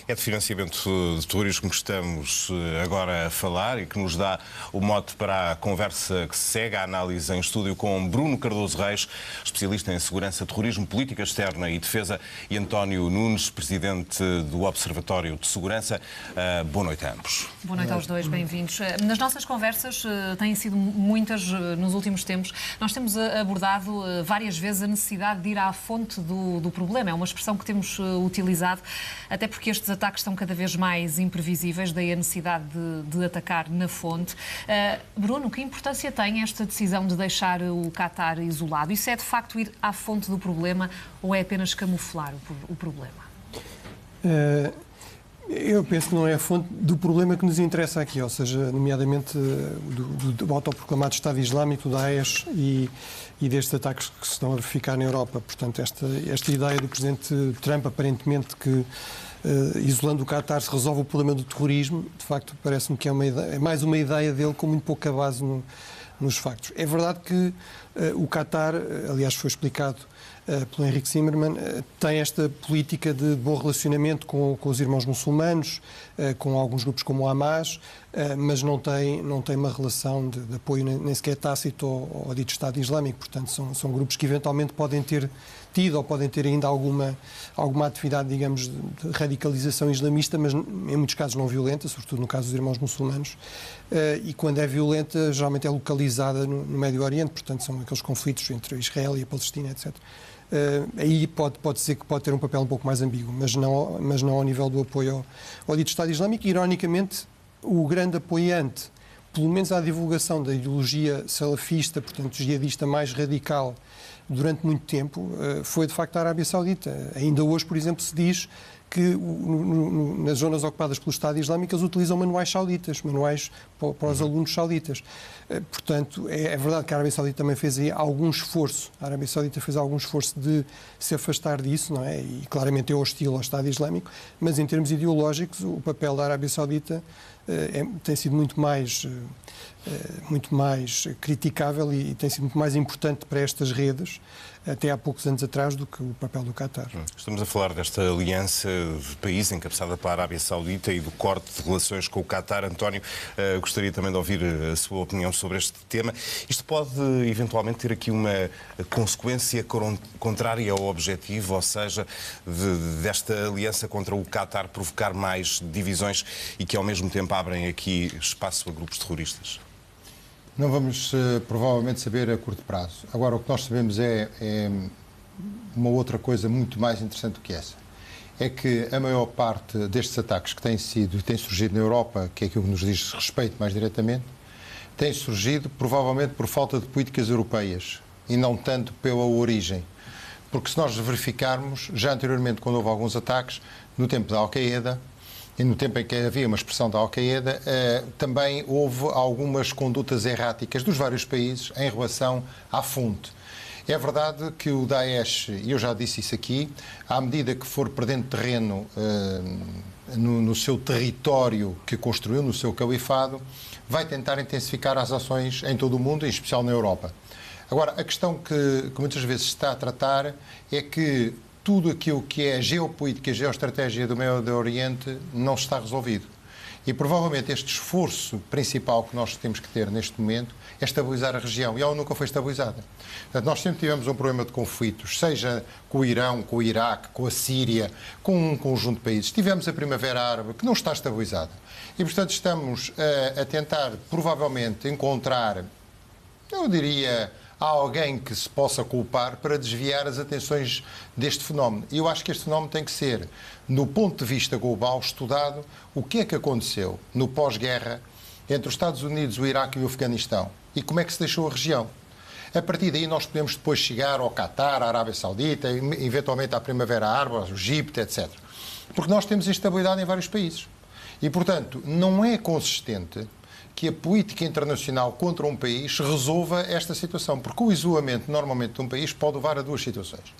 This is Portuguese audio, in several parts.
É de financiamento de turismo que estamos agora a falar e que nos dá o mote para a conversa que se segue, a análise em estúdio com Bruno Cardoso Reis, especialista em segurança, terrorismo, política externa e defesa, e António Nunes, presidente do Observatório de Segurança. Boa noite a ambos. Boa noite aos dois, bem-vindos. Nas nossas conversas, têm sido muitas nos últimos tempos, nós temos abordado várias vezes a necessidade de ir à fonte do problema. É uma expressão que temos utilizado, até porque estes ataques estão cada vez mais imprevisíveis, daí a necessidade de atacar na fonte. Bruno, que importância tem esta decisão de deixar o Qatar isolado? Isso é de facto ir à fonte do problema ou é apenas camuflar o problema? Eu penso que não é a fonte do problema que nos interessa aqui, ou seja, nomeadamente do autoproclamado Estado Islâmico, do Daesh e destes ataques que se estão a verificar na Europa. Portanto, esta ideia do Presidente Trump, aparentemente, que isolando o Qatar se resolve o problema do terrorismo, de facto, parece-me que é mais uma ideia dele com muito pouca base nos factos. É verdade que o Qatar, aliás, foi explicado pelo Henrique Zimmermann, tem esta política de bom relacionamento com os irmãos muçulmanos, com alguns grupos como o Hamas, mas não tem uma relação de apoio nem sequer tácito ao dito Estado Islâmico. Portanto, são grupos que eventualmente podem ter tido ou podem ter ainda alguma atividade, digamos, de radicalização islamista, mas em muitos casos não violenta, sobretudo no caso dos irmãos muçulmanos, e quando é violenta, geralmente é localizada no Médio Oriente, portanto são aqueles conflitos entre Israel e a Palestina, etc. Aí pode ser que pode ter um papel um pouco mais ambíguo, mas não ao nível do apoio ao dito Estado Islâmico. Ironicamente, o grande apoiante, pelo menos à divulgação da ideologia salafista, portanto jihadista mais radical, durante muito tempo, foi de facto a Arábia Saudita. Ainda hoje, por exemplo, se diz que nas zonas ocupadas pelo Estado Islâmico eles utilizam manuais sauditas, manuais para os alunos sauditas. Portanto, é verdade que a Arábia Saudita também fez aí algum esforço. A Arábia Saudita fez algum esforço de se afastar disso, não é? E claramente é hostil ao Estado Islâmico, mas em termos ideológicos o papel da Arábia Saudita tem sido muito mais criticável e tem sido muito mais importante para estas redes, até há poucos anos atrás, do que o papel do Qatar. Estamos a falar desta aliança de país encabeçada pela Arábia Saudita e do corte de relações com o Qatar. António, gostaria também de ouvir a sua opinião sobre este tema. Isto pode eventualmente ter aqui uma consequência contrária ao objetivo, ou seja, desta aliança contra o Qatar provocar mais divisões e que ao mesmo tempo abrem aqui espaço a grupos terroristas? Não vamos provavelmente saber a curto prazo. Agora, o que nós sabemos é uma outra coisa muito mais interessante do que essa. É que a maior parte destes ataques que têm surgido na Europa, que é aquilo que nos diz respeito mais diretamente, tem surgido provavelmente por falta de políticas europeias e não tanto pela origem. Porque se nós verificarmos, já anteriormente, quando houve alguns ataques, no tempo da Al-Qaeda, e no tempo em que havia uma expressão da Al-Qaeda, também houve algumas condutas erráticas dos vários países em relação à fonte. É verdade que o Daesh, e eu já disse isso aqui, à medida que for perdendo terreno no seu território que construiu, no seu califado, vai tentar intensificar as ações em todo o mundo, em especial na Europa. Agora, a questão que muitas vezes se está a tratar é que tudo aquilo que é geopolítica e geoestratégia do Médio Oriente não está resolvido. E provavelmente este esforço principal que nós temos que ter neste momento é estabilizar a região. E ela nunca foi estabilizada. Portanto, nós sempre tivemos um problema de conflitos, seja com o Irão, com o Iraque, com a Síria, com um conjunto de países. Tivemos a Primavera Árabe, que não está estabilizada. E, portanto, estamos a tentar, provavelmente, encontrar, eu diria, há alguém que se possa culpar para desviar as atenções deste fenómeno. E eu acho que este fenómeno tem que ser, no ponto de vista global, estudado o que é que aconteceu no pós-guerra entre os Estados Unidos, o Iraque e o Afeganistão e como é que se deixou a região. A partir daí nós podemos depois chegar ao Qatar, à Arábia Saudita, eventualmente à Primavera Árabe, ao Egito, etc. Porque nós temos instabilidade em vários países. E, portanto, não é consistente que a política internacional contra um país resolva esta situação, porque o isolamento normalmente de um país pode levar a duas situações.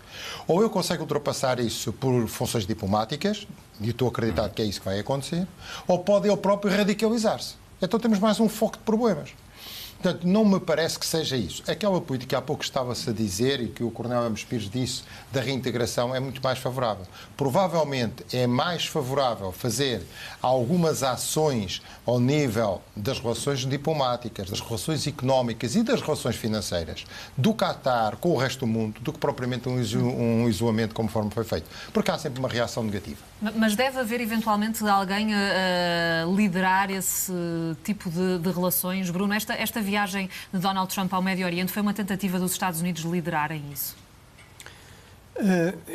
Ou ele consegue ultrapassar isso por funções diplomáticas, e estou acreditado que é isso que vai acontecer, ou pode ele próprio radicalizar-se. Então temos mais um foco de problemas. Portanto, não me parece que seja isso. Aquela política, há pouco estava-se a dizer, e que o Coronel Amos Pires disse, da reintegração é muito mais favorável. Provavelmente é mais favorável fazer algumas ações ao nível das relações diplomáticas, das relações económicas e das relações financeiras do Qatar com o resto do mundo do que propriamente um isolamento conforme foi feito. Porque há sempre uma reação negativa. Mas deve haver eventualmente alguém a liderar esse tipo de relações? Bruno, esta viagem de Donald Trump ao Médio Oriente foi uma tentativa dos Estados Unidos de liderarem isso?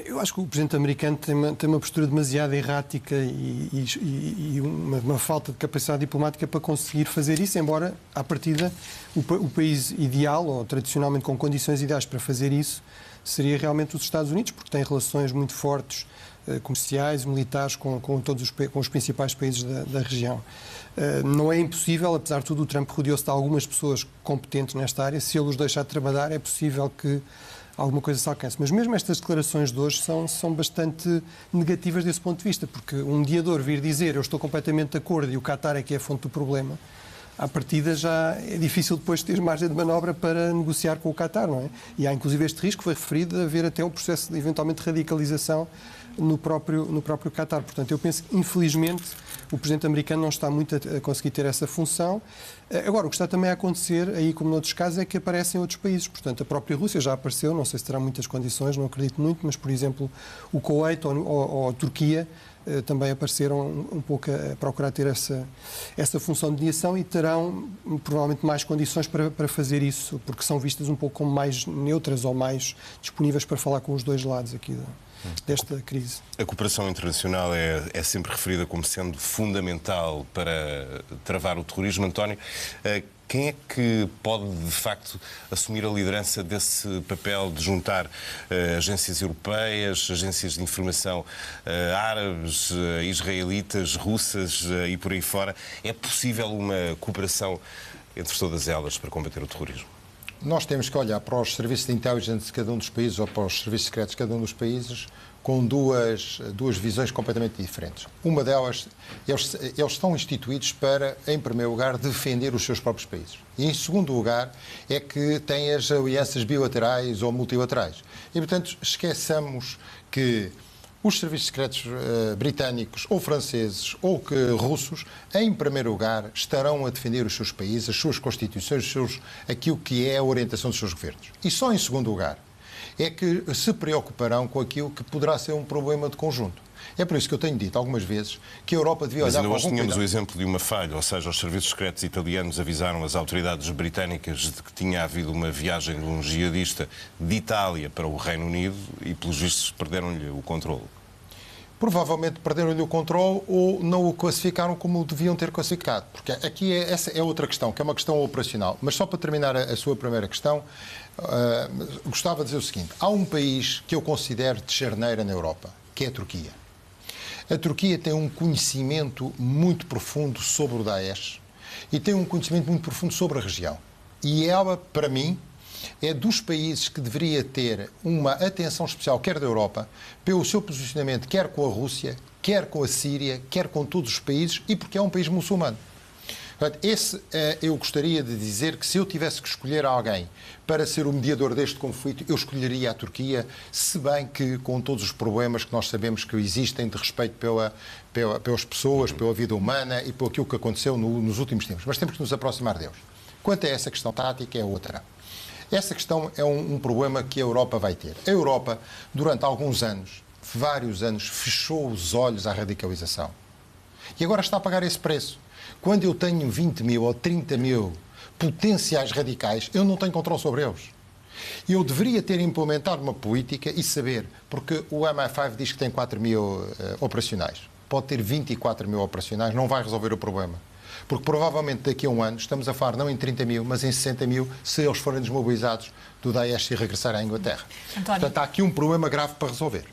Eu acho que o presidente americano tem uma postura demasiado errática e uma falta de capacidade diplomática para conseguir fazer isso, embora, à partida, o país ideal, ou tradicionalmente com condições ideais para fazer isso, seria realmente os Estados Unidos, porque tem relações muito fortes, comerciais, militares, com os principais países da região. Não é impossível, apesar de tudo, o Trump rodeou-se de algumas pessoas competentes nesta área. Se ele os deixar de trabalhar, é possível que alguma coisa se alcance. Mas mesmo estas declarações de hoje são bastante negativas desse ponto de vista, porque um mediador vir dizer eu estou completamente de acordo e o Qatar é que é a fonte do problema, à partida já é difícil depois ter margem de manobra para negociar com o Qatar, não é? E há inclusive este risco, foi referido, de haver até um processo de eventualmente radicalização no próprio Qatar. Portanto, eu penso que, infelizmente, o presidente americano não está muito a conseguir ter essa função. Agora, o que está também a acontecer, aí como noutros casos, é que aparecem outros países. Portanto, a própria Rússia já apareceu, não sei se terá muitas condições, não acredito muito, mas, por exemplo, o Kuwait ou a Turquia também apareceram um pouco a procurar ter essa função de mediação e terão provavelmente mais condições para fazer isso, porque são vistas um pouco como mais neutras ou mais disponíveis para falar com os dois lados aqui desta crise. A cooperação internacional é sempre referida como sendo fundamental para travar o terrorismo. António, quem é que pode, de facto, assumir a liderança desse papel de juntar agências europeias, agências de informação árabes, israelitas, russas e por aí fora? É possível uma cooperação entre todas elas para combater o terrorismo? Nós temos que olhar para os serviços de intelligence de cada um dos países ou para os serviços secretos de cada um dos países com duas visões completamente diferentes. Uma delas, eles estão instituídos para, em primeiro lugar, defender os seus próprios países. E, em segundo lugar, é que têm as alianças bilaterais ou multilaterais. E, portanto, esqueçamos que os serviços secretos britânicos ou franceses ou russos, em primeiro lugar, estarão a defender os seus países, as suas constituições, aquilo que é a orientação dos seus governos. E só em segundo lugar é que se preocuparão com aquilo que poderá ser um problema de conjunto. É por isso que eu tenho dito algumas vezes que a Europa devia olhar com algum cuidado. Mas ainda hoje tínhamos o exemplo de uma falha, ou seja, os serviços secretos italianos avisaram as autoridades britânicas de que tinha havido uma viagem de um jihadista de Itália para o Reino Unido e, pelos vistos, perderam-lhe o controle. Provavelmente perderam-lhe o controle ou não o classificaram como o deviam ter classificado. Porque aqui essa é outra questão, que é uma questão operacional. Mas só para terminar a sua primeira questão, gostava de dizer o seguinte. Há um país que eu considero de charneira na Europa, que é a Turquia. A Turquia tem um conhecimento muito profundo sobre o Daesh e tem um conhecimento muito profundo sobre a região. E ela, para mim, é dos países que deveria ter uma atenção especial, quer da Europa, pelo seu posicionamento, quer com a Rússia, quer com a Síria, quer com todos os países, e porque é um país muçulmano. Eu gostaria de dizer que se eu tivesse que escolher alguém para ser o mediador deste conflito, eu escolheria a Turquia, se bem que com todos os problemas que nós sabemos que existem de respeito pelas pessoas, pela vida humana e por aquilo que aconteceu nos últimos tempos. Mas temos que nos aproximar deles. Quanto a essa questão tática, é outra. Essa questão é um problema que a Europa vai ter. A Europa, durante alguns anos, vários anos, fechou os olhos à radicalização. E agora está a pagar esse preço. Quando eu tenho 20 mil ou 30 mil potenciais radicais, eu não tenho controle sobre eles. Eu deveria ter implementado uma política e saber, porque o MI5 diz que tem 4 mil operacionais. Pode ter 24 mil operacionais, não vai resolver o problema. Porque provavelmente daqui a um ano estamos a falar não em 30 mil, mas em 60 mil, se eles forem desmobilizados do Daesh e regressarem à Inglaterra. António. Portanto, há aqui um problema grave para resolver.